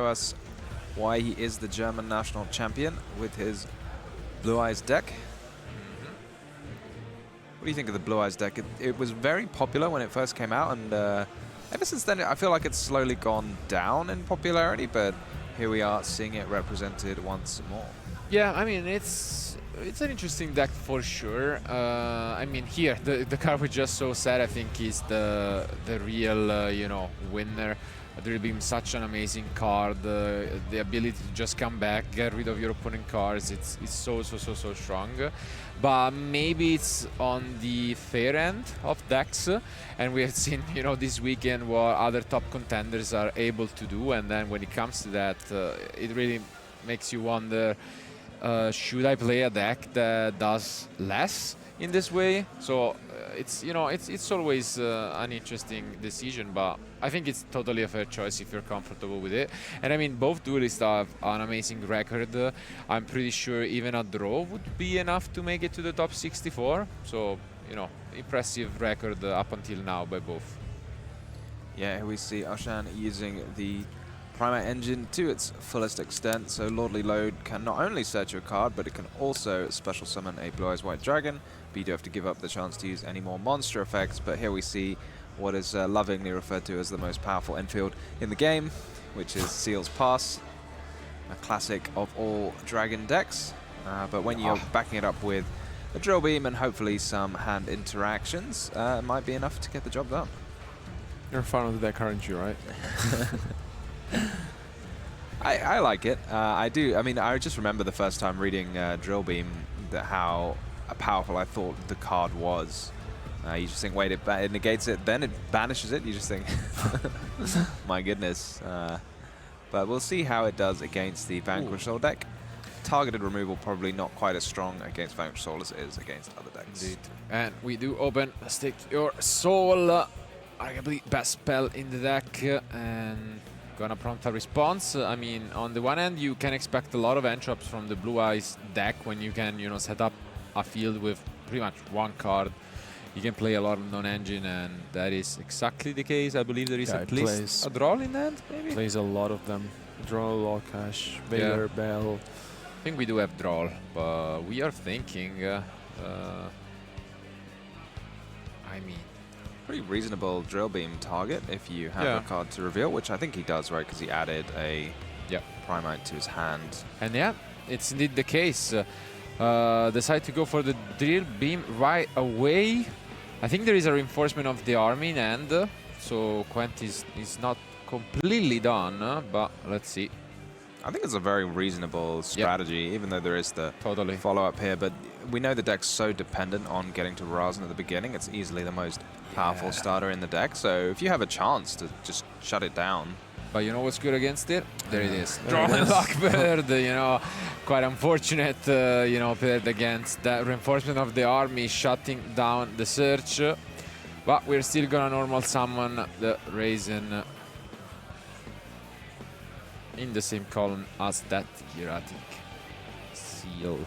us why he is the German national champion with his Blue Eyes deck. What do you think of the Blue Eyes deck? It was very popular when it first came out, and ever since then I feel like it's slowly gone down in popularity, but here we are seeing it represented once more. Yeah, I mean, it's an interesting deck for sure. I mean, here, the card we just saw set, I think, is the real, you know, winner. Duel Beam, such an amazing card. The ability to just come back, get rid of your opponent cards, it's so strong. But maybe it's on the fair end of decks, and we have seen, you know, this weekend what other top contenders are able to do, and then when it comes to that, it really makes you wonder, should I play a deck that does less in this way? So it's, you know, it's always an interesting decision, but I think it's totally a fair choice if you're comfortable with it. And I mean, both duelists have an amazing record. I'm pretty sure even a draw would be enough to make it to the top 64. So, you know, impressive record up until now by both. Yeah, here we see Ashan using the Primite engine to its fullest extent, so Lordly Load can not only search your card, but it can also special summon a Blue Eyes White Dragon, but you do have to give up the chance to use any more monster effects. But here we see what is lovingly referred to as the most powerful infield in the game, which is Seal's Pass, a classic of all dragon decks. But when you're backing it up with a Drill Beam and hopefully some hand interactions, it might be enough to get the job done. You're a fan of the deck, aren't you, right? I like it. I do. I mean, I just remember the first time reading Drill Beam, how powerful I thought the card was. You just think, wait, it negates it, then it banishes it. You just think, my goodness. But we'll see how it does against the Vanquish Soul deck. Targeted removal probably not quite as strong against Vanquish Soul as it is against other decks. Indeed. And we do open Stick Your Soul, arguably best spell in the deck, and gonna prompt a response. I mean, on the one hand, you can expect a lot of entrops from the Blue Eyes deck when you can, you know, set up a field with pretty much one card. You can play a lot of non-engine, and that is exactly the case. I believe there is at least a draw in that, maybe? Plays a lot of them. Draw, Lawcash, Vader, Bell. I think we do have draw, but we are thinking, I mean, pretty reasonable Drill Beam target if you have a card to reveal, which I think he does, right? Because he added a Primite to his hand. And yeah, it's indeed the case. Decide to go for the Drill Beam right away. I think there is a reinforcement of the army in end, so Quent is not completely done, but let's see. I think it's a very reasonable strategy, even though there is the follow-up here. But we know the deck's so dependent on getting to Razan at the beginning. It's easily the most powerful starter in the deck. So if you have a chance to just shut it down. But you know what's good against it? There it is. Drawing Lockbird, you know, quite unfortunate, you know, paired against that reinforcement of the army, shutting down the search. But we're still gonna normal summon the Raisin in the same column as that Hieratic Seal.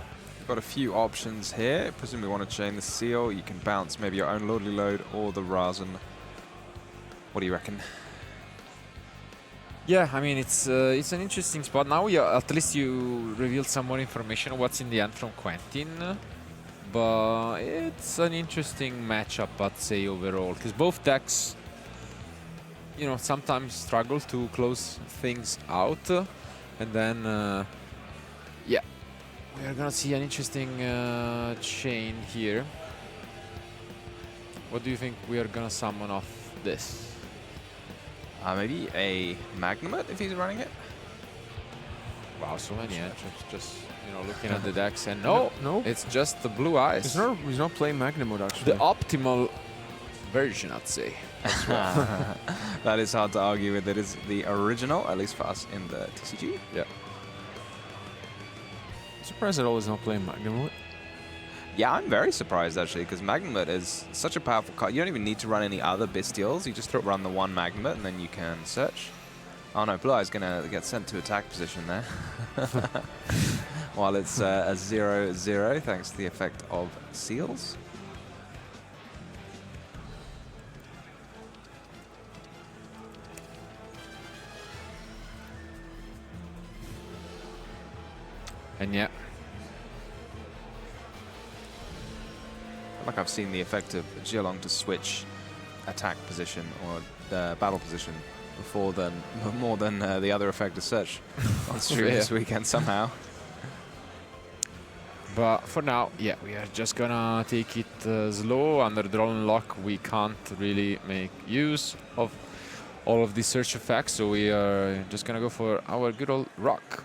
Got a few options here. Presumably want to chain the Seal. You can bounce maybe your own Lordly Load or the Razan. What do you reckon? Yeah, I mean, it's an interesting spot. Now at least you revealed some more information on what's in the end from Quentin. But it's an interesting matchup, I'd say, overall. Because both decks, you know, sometimes struggle to close things out. And then, yeah, we are going to see an interesting chain here. What do you think we are going to summon off this? Maybe a Magnamut if he's running it. Wow, so many entrants. Just, you know, looking at the decks, and no, it's just the Blue Eyes. He's not playing Magnamut, actually. The optimal version, I'd say. That is hard to argue with. It is the original, at least for us in the TCG. Yeah. I'm surprised at all he's not playing Magnamut. Yeah, I'm very surprised, actually, because Magnamut is such a powerful card. You don't even need to run any other Bestials. You just run the one Magnamut, and then you can search. Oh, no, Blue Eye's going to get sent to attack position there. While it's a 0-0, thanks to the effect of Seals. And yeah, Like I've seen the effect of Geelong to switch attack position or battle position more than the other effect of Search on stream Yeah. this weekend somehow. but for now, yeah, we are just gonna take it slow. Under drone lock, we can't really make use of all of the search effects, so we are just gonna go for our good old rock.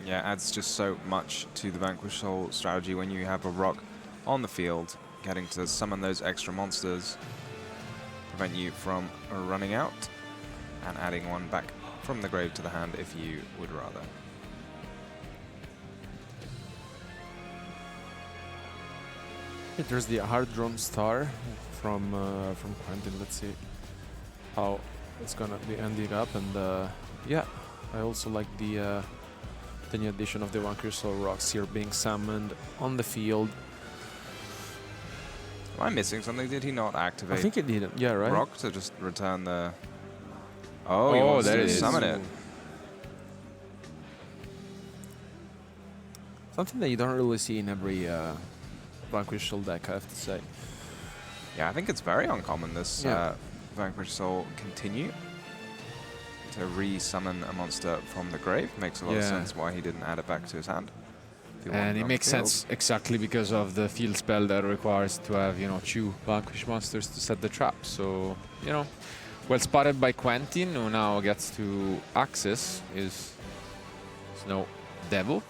Yeah, adds just so much to the Vanquish Soul strategy when you have a rock on the field, getting to summon those extra monsters, prevent you from running out, and adding one back from the grave to the hand if you would rather. There's the hard drone star from Quentin. Let's see how it's gonna be ending up. And yeah, I also like the new addition of the Vanquish Soul rocks here being summoned on the field. Am I missing something? Did he not activate I think it didn't. Yeah, right. rock to just return the... Oh, he Oh, wants there to it is. summon it. Something that you don't really see in every Vanquish Soul deck, I have to say. Yeah, I think it's very uncommon, this Yeah. Vanquish Soul continue to re-summon a monster from the grave. Makes a lot of Yeah. sense why he didn't add it back to his hand. If he wanted And it on makes the field. sense exactly because of the field spell that requires to have, 2 Vanquish monsters to set the trap. So, well spotted by Quentin, who now gets to access his Snow Devil.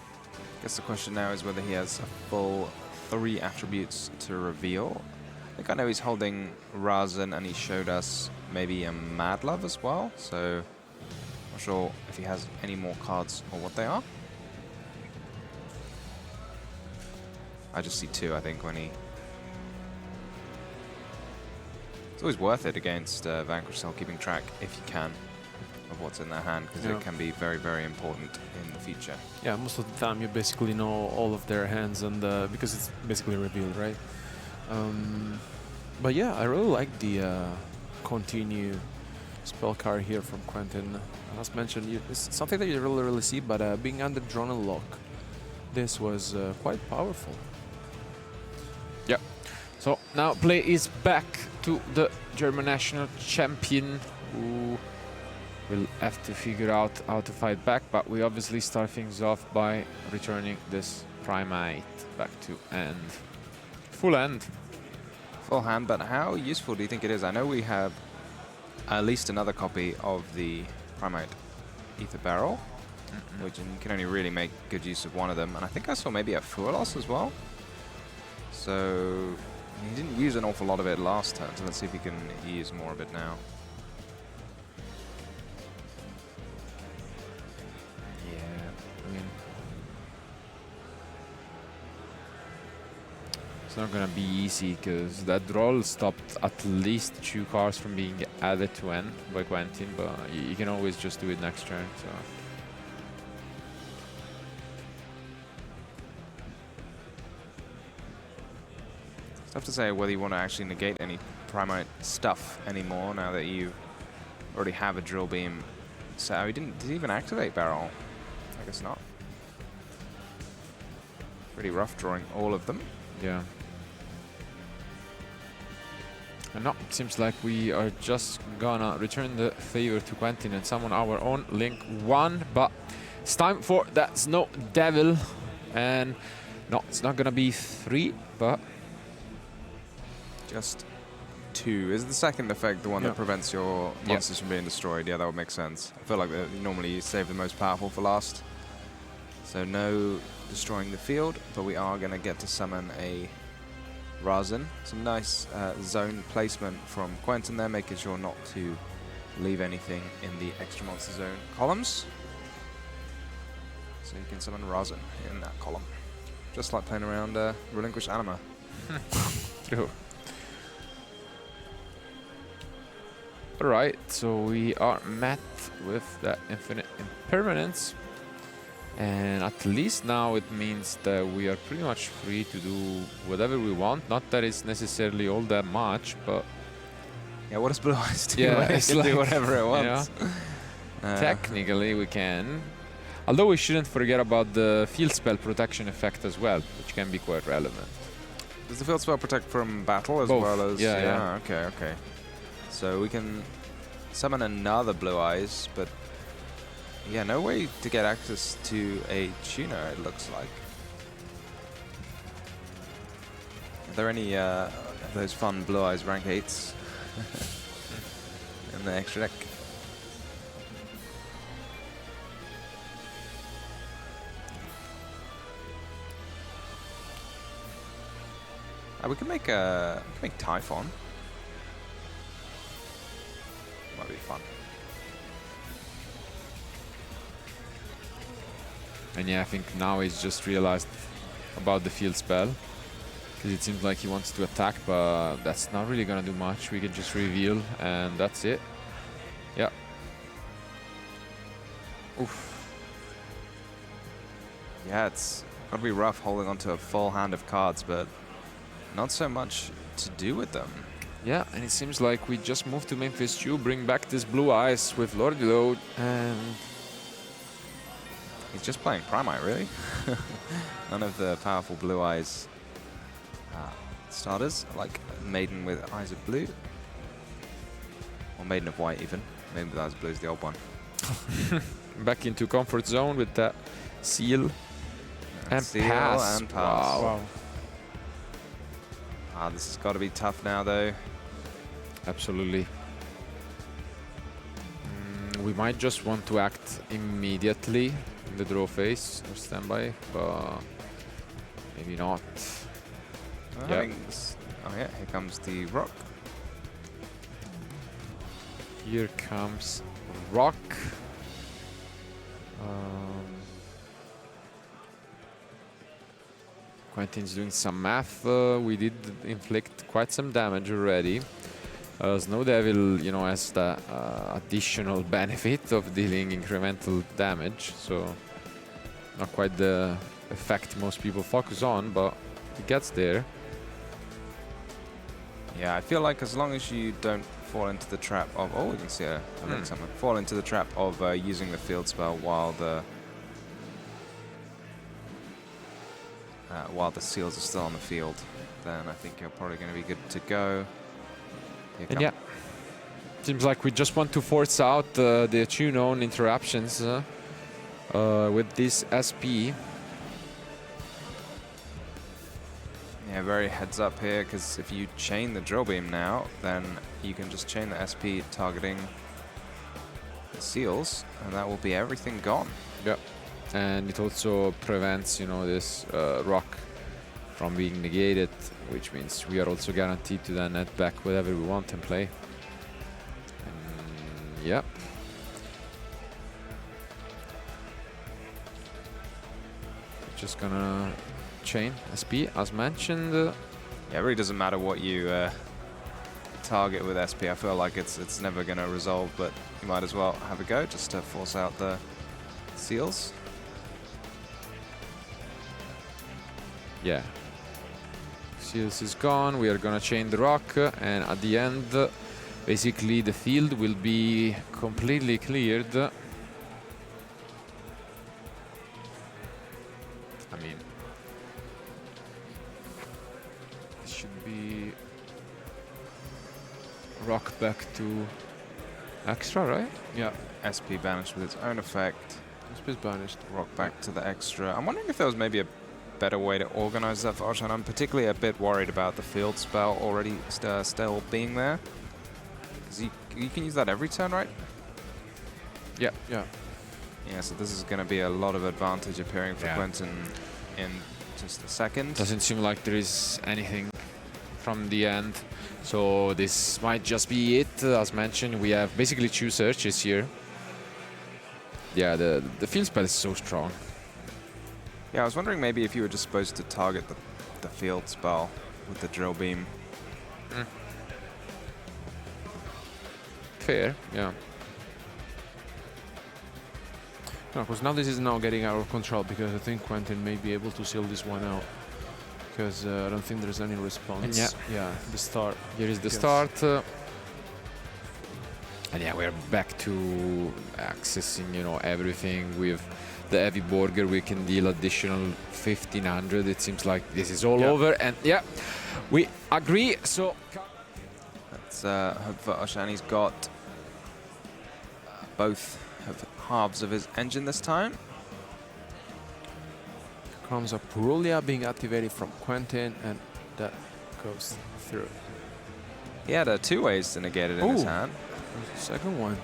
Guess the question now is whether he has a full 3 attributes to reveal. I think I know he's holding Razan, and he showed us maybe a Mad Love as well, so not sure if he has any more cards or what they are. I just see 2, I think, when he... It's always worth it against Vanquish Soul, keeping track, if you can, of what's in their hand, because Yeah. it can be very, very important in the future. Yeah, most of the time you basically know all of their hands, and because it's basically revealed, right? But yeah, I really like the continue spell card here from Quentin. As mentioned, it's something that you really see, but being under drone and lock, this was quite powerful. Yep. So now play is back to the German national champion, who will have to figure out how to fight back, but we obviously start things off by returning this Primite back to end. Full end. Full hand, but how useful do you think it is? I know we have at least another copy of the Primite Ether Barrel, which you can only really make good use of one of them. And I think I saw maybe a Fuelos as well. So he didn't use an awful lot of it last turn, so let's see if he can use more of it now. Yeah, I mean, it's not gonna be easy because that roll stopped at least 2 cards from being added to end by Quentin, but you can always just do it next turn. So. I have to say whether you want to actually negate any Primite stuff anymore now that you already have a Drill Beam. So did he even activate Barrel? I guess not. Pretty rough drawing all of them. Yeah. And now it seems like we are just gonna return the favor to Quentin and summon our own Link 1, but it's time for that Snow Devil. And no, it's not gonna be 3, but Just 2. Is the second effect the one Yeah. that prevents your monsters from being destroyed? Yeah, that would make sense. I feel like normally you save the most powerful for last. So no destroying the field, but we are going to get to summon a Razan. Some nice zone placement from Quentin there, making sure not to leave anything in the extra monster zone columns. So you can summon Razan in that column. Just like playing around Relinquish Anima. true. Alright, so we are met with that infinite impermanence. And at least now it means that we are pretty much free to do whatever we want. Not that it's necessarily all that much, but Yeah, what does Blue Eyes do? Yeah, It it's can do like, whatever it wants. technically we can. Although we shouldn't forget about the field spell protection effect as well, which can be quite relevant. Does the field spell protect from battle as Both. well as... Yeah. Okay, okay. So we can summon another Blue Eyes, but yeah, no way to get access to a tuner, it looks like. Are there any of those fun Blue Eyes rank 8s in the extra deck? We can make Typhon. Might be fun. And yeah, I think now he's just realized about the field spell. Because it seems like he wants to attack, but that's not really gonna do much. We can just reveal, and that's it. Yeah. Oof. Yeah, it's gotta be rough holding onto a full hand of cards, but not so much to do with them. Yeah, and it seems like we just moved to Memphis 2, bring back this Blue Eyes with Lordy Load, and he's just playing Primite, really. None of the powerful Blue Eyes starters, like Maiden with Eyes of Blue. Or Maiden of White, even. Maiden with Eyes of Blue is the old one. back into comfort zone with that seal and Seal pass. and pass. Wow. This has got to be tough now, though. Absolutely. We might just want to act immediately in the draw phase or standby, but maybe not. Oh yeah, here comes the rock. Here comes rock. Quentin's doing some math. We did inflict quite some damage already. Snow Devil, you know, has the additional benefit of dealing incremental damage, so not quite the effect most people focus on, but it gets there. Yeah, I feel like as long as you don't fall into the trap of... Oh, we can see a link somewhere. Fall into the trap of using the field spell while the seals are still on the field, then I think you're probably going to be good to go. And yeah, seems like we just want to force out the two known interruptions with this SP. Yeah, very heads up here, because if you chain the drill beam now, then you can just chain the SP targeting the seals, and that will be everything gone. Yeah, and it also prevents, you know, this rock from being negated, which means we are also guaranteed to then net back whatever we want and play. Yeah. Just gonna chain SP as mentioned. Yeah, it really doesn't matter what you target with SP. I feel like it's never going to resolve, but you might as well have a go just to force out the seals. Yeah. Seals is gone. We are gonna chain the rock, and at the end, basically the field will be completely cleared. I mean, it should be rock back to extra, right? Yeah. SP banished with its own effect. SP is banished. Rock back to the extra. I'm wondering if there was maybe a better way to organize that for Arshan. I'm particularly a bit worried about the field spell already still being there. Because you can use that every turn, right? Yeah. Yeah. Yeah, so this is going to be a lot of advantage appearing for Quentin in just a second. Doesn't seem like there is anything from the end. So this might just be it. As mentioned, we have basically two searches here. Yeah, the field spell is so strong. Yeah, I was wondering maybe if you were just supposed to target the field spell with the drill beam. Fair, yeah. No, because now this is now getting out of control, because I think Quentin may be able to seal this one out. Because I don't think there's any response. And yeah, the start. Here is the start. And yeah, we're back to accessing, you know, everything with the heavy burger, we can deal additional 1500. It seems like this is all over, and yeah, we agree. So let's hope for Oshan. He's got both halves of his engine this time. Comes a Purulia being activated from Quentin, and that goes through. He had 2 ways to negate it in his hand. There's the second one.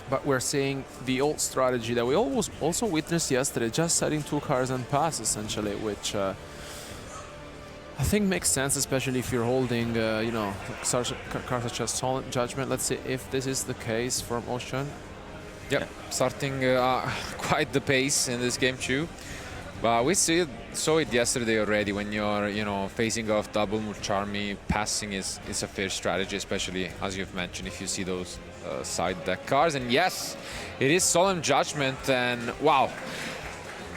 But we're seeing the old strategy that we also witnessed yesterday, just setting 2 cards and pass, essentially, which I think makes sense, especially if you're holding, you know, cards such as Solemn Judgment. Let's see if this is the case from Ocean. Yep, starting quite the pace in this game too. But we saw it yesterday already. When you're, you know, facing off double Mulcharmy, passing is a fair strategy, especially as you've mentioned, if you see those side deck cards. And yes, it is Solemn Judgment, and wow,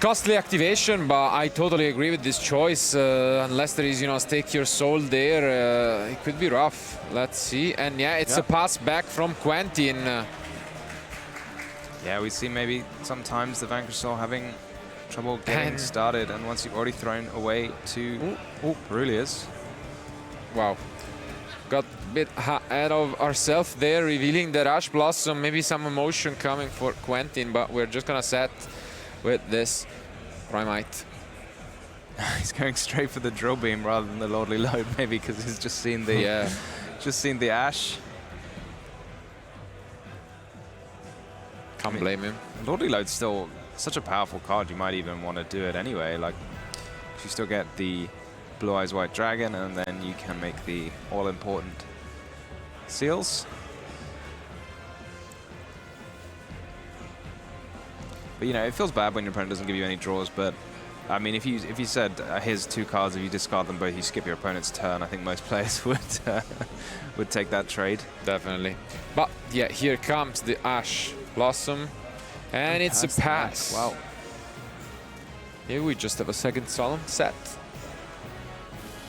costly activation. But I totally agree with this choice. Unless there is, you know, stake your soul there, it could be rough. Let's see. And yeah, it's a pass back from Quentin. Yeah, we see maybe sometimes the Vanquish Soul having trouble getting started, and once you've already thrown away 2 Purulias. Wow. Got a bit ahead of ourselves there, revealing the Ash Blossom. Maybe some emotion coming for Quentin, but we're just gonna set with this Primite. He's going straight for the drill beam rather than the Lordly Load, maybe because he's just seen the Ash. Can't blame him. Lordly Load's still such a powerful card, you might even want to do it anyway. Like, you still get the Blue Eyes White Dragon, and then you can make the all-important seals. But, you know, it feels bad when your opponent doesn't give you any draws, but I mean, if you said here's 2 cards, if you discard them both, you skip your opponent's turn, I think most players would take that trade. Definitely. But yeah, here comes the Ash Blossom, and it's a pass. Wow. Here we just have a second Solemn set.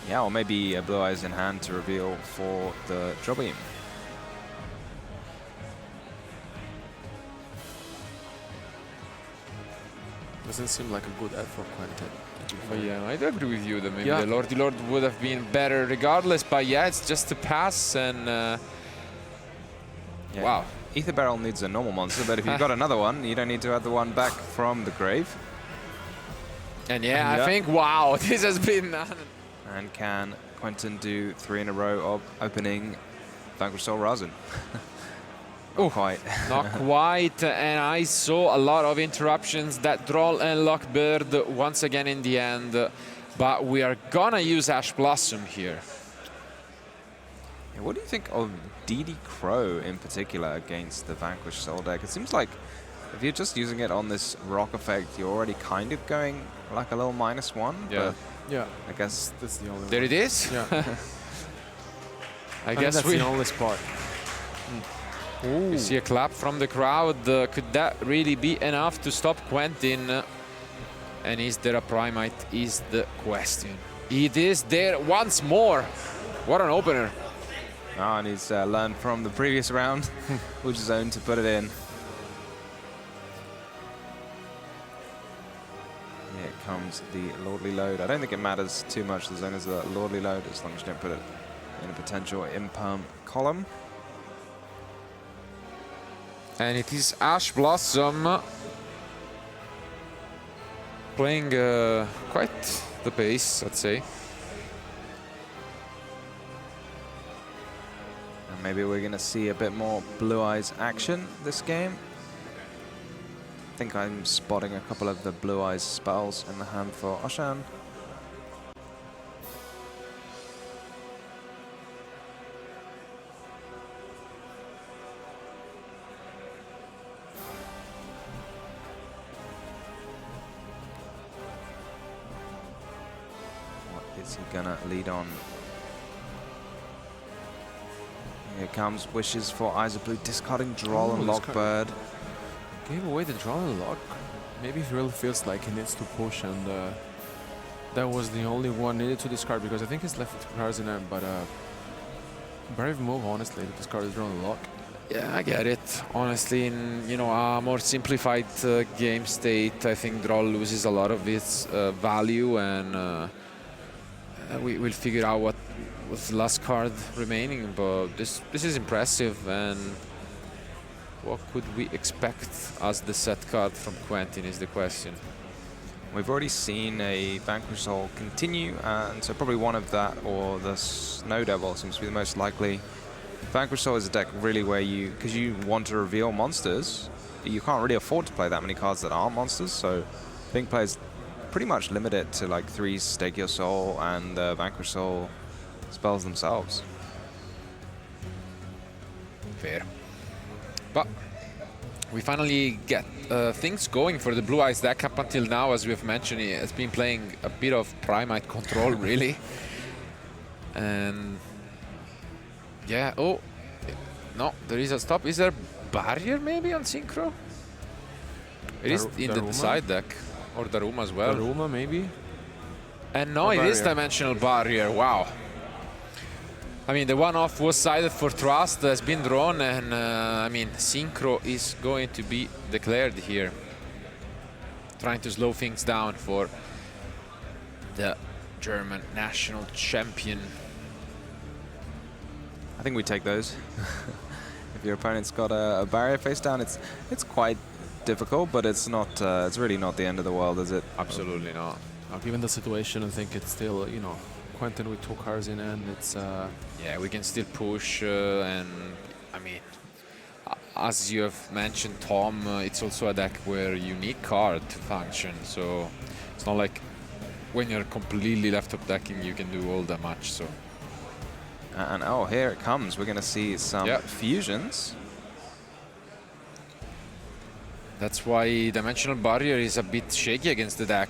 Yeah, or maybe a Blue Eyes in hand to reveal for the drill beam. Doesn't seem like a good ad for Quentin. But yeah, I do agree with you that maybe the Lordy Lord would have been better regardless. But yeah, it's just a pass, and wow. Ether Barrel needs a normal monster, but if you've got another one, you don't need to add the one back from the grave. And yeah, I think, wow, this has been... And can Quentin do 3 in a row of opening Vanquish Soul Razin? Not quite. Not quite, and I saw a lot of interruptions. That Droll and Lockbird once again in the end, but we are gonna use Ash Blossom here. Yeah, what do you think of DD Crow in particular against the Vanquish Soul deck? It seems like if you're just using it on this rock effect, you're already kind of going like a little -1. Yeah. Yeah. I guess that's the only there one. it is. Yeah. I guess that's the only spot. You see a clap from the crowd. Could that really be enough to stop Quentin? And is there a Primite is the question. It is there once more. What an opener. Oh, and he's learned from the previous round, which is owned to put it in. Here comes the Lordly Load. I don't think it matters too much the zone is the Lordly Load, as long as you don't put it in a potential imperm column. And it is Ash Blossom playing quite the pace, I'd say. And maybe we're going to see a bit more Blue Eyes action this game. I think I'm spotting a couple of the Blue Eyes spells in the hand for Oshan. Is he gonna lead on? Here comes Wishes for Eyes of Blue, discarding Droll and Lockbird. Gave away the Droll and Lock. Maybe he really feels like he needs to push, and that was the only one needed to discard, because I think he's left with cards in hand, but Brave move, honestly. This card is drawn a lot. Yeah, I get it. Honestly, in a more simplified game state, I think draw loses a lot of its value, and we'll figure out what's the last card remaining. But this is impressive, and what could we expect as the set card from Quentin is the question. We've already seen a Vanquish Soul continue, and so probably one of that or the Snow Devil seems to be the most likely. Vanquish Soul is a deck really where because you want to reveal monsters, you can't really afford to play that many cards that aren't monsters, so I think players pretty much limit it to like 3 Stake Your Soul and Vanquish Soul spells themselves. Fair. But we finally get things going for the Blue Eyes deck. Up until now, as we've mentioned, it's been playing a bit of Primite control, really. And yeah, oh, no, there is a stop. Is there barrier maybe on Synchro? It is in the side deck, or Daruma as well. Daruma maybe? And no, it is Dimensional Barrier, wow. I mean, the one-off was sided for Trust, has been drawn, and I mean, Synchro is going to be declared here. Trying to slow things down for the German national champion. I think we take those. If your opponent's got a barrier face down, it's quite difficult, but it's not. It's really not the end of the world, is it? Absolutely not. Given the situation, I think it's still, Quentin with 2 cards in hand, it's... Yeah, we can still push, and I mean, as you have mentioned, Tom, it's also a deck where you need card to function, so it's not like when you're completely left-top decking you can do all that much, so... And oh, here it comes. We're going to see some fusions. That's why Dimensional Barrier is a bit shaky against the deck.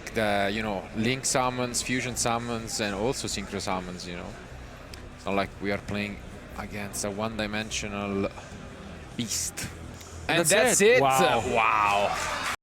Link summons, fusion summons, and also synchro summons, It's not like we are playing against a one-dimensional beast. And that's it. Wow. Wow.